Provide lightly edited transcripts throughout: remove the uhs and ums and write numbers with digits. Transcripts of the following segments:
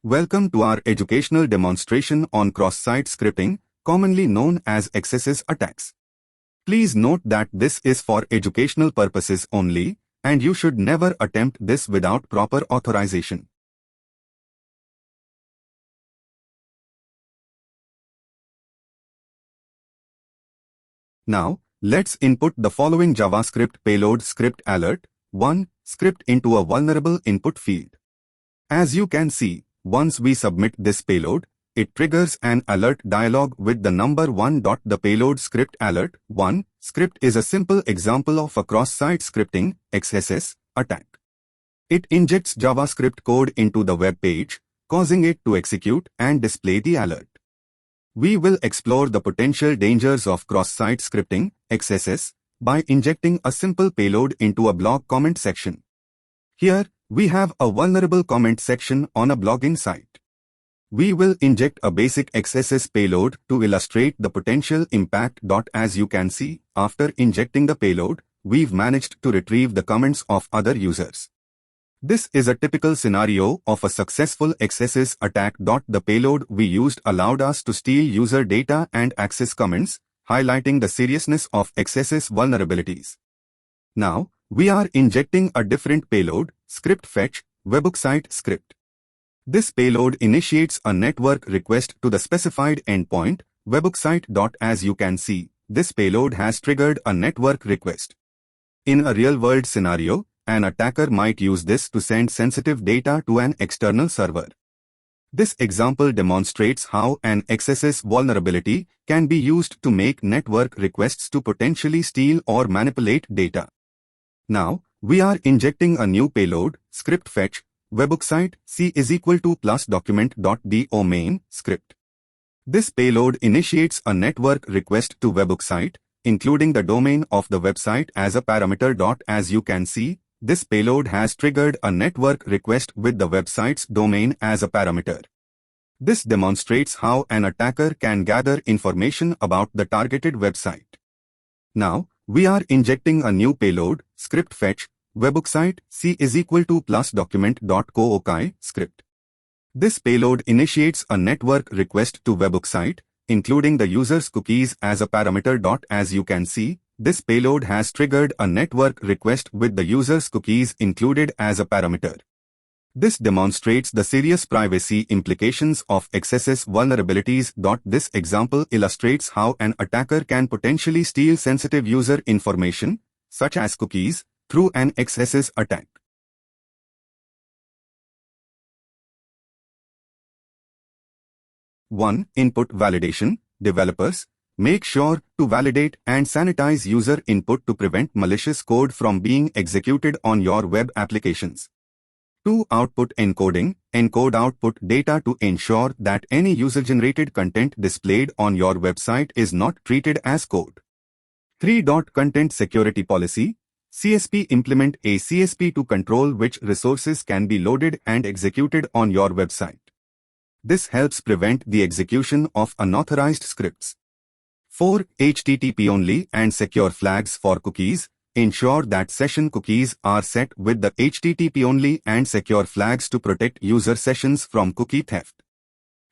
Welcome to our educational demonstration on cross-site scripting, commonly known as XSS attacks. Please note that this is for educational purposes only, and you should never attempt this without proper authorization. Now, let's input the following JavaScript payload script alert 1 script into a vulnerable input field. As you can see, once we submit this payload, it triggers an alert dialog with the number 1. The payload script alert 1 script is a simple example of a cross-site scripting XSS attack. It injects JavaScript code into the web page, causing it to execute and display the alert. We will explore the potential dangers of cross-site scripting XSS by injecting a simple payload into a blog comment section. Here, we have a vulnerable comment section on a blogging site. We will inject a basic XSS payload to illustrate the potential impact. As you can see, after injecting the payload, we've managed to retrieve the comments of other users. This is a typical scenario of a successful XSS attack. The payload we used allowed us to steal user data and access comments, highlighting the seriousness of XSS vulnerabilities. Now, we are injecting a different payload, script fetch, webhook site script. This payload initiates a network request to the specified endpoint, webhook site. As you can see, this payload has triggered a network request. In a real-world scenario, an attacker might use this to send sensitive data to an external server. This example demonstrates how an XSS vulnerability can be used to make network requests to potentially steal or manipulate data. Now, we are injecting a new payload, script fetch, webhook site c + document.do main script. This payload initiates a network request to webhook site, including the domain of the website as a parameter. As you can see, this payload has triggered a network request with the website's domain as a parameter. This demonstrates how an attacker can gather information about the targeted website. Now, we are injecting a new payload, script fetch, webhook site c + document.co script. This payload initiates a network request to webhook site, including the user's cookies as a parameter. As you can see, this payload has triggered a network request with the user's cookies included as a parameter. This demonstrates the serious privacy implications of XSS vulnerabilities. This example illustrates how an attacker can potentially steal sensitive user information, such as cookies, through an XSS attack. (1) Input validation. Developers, make sure to validate and sanitize user input to prevent malicious code from being executed on your web applications. 2. Output encoding. Encode output data to ensure that any user-generated content displayed on your website is not treated as code. 3. Content security policy. CSP. Implement a CSP to control which resources can be loaded and executed on your website. This helps prevent the execution of unauthorized scripts. 4. HTTP only and secure flags for cookies. Ensure that session cookies are set with the HTTP only and secure flags to protect user sessions from cookie theft.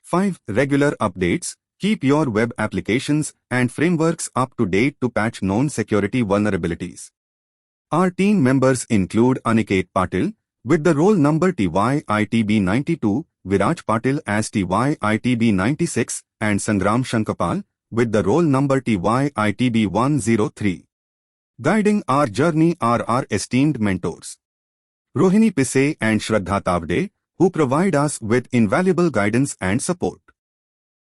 5. Regular updates. Keep your web applications and frameworks up to date to patch known security vulnerabilities. Our team members include Aniket Patil, with the role number TYITB92, Viraj Patil as TYITB96, and Sangram Sankpal, with the role number TYITB103. Guiding our journey are our esteemed mentors, Rohini, Pise and Shraddha Tawade, who provide us with invaluable guidance and support.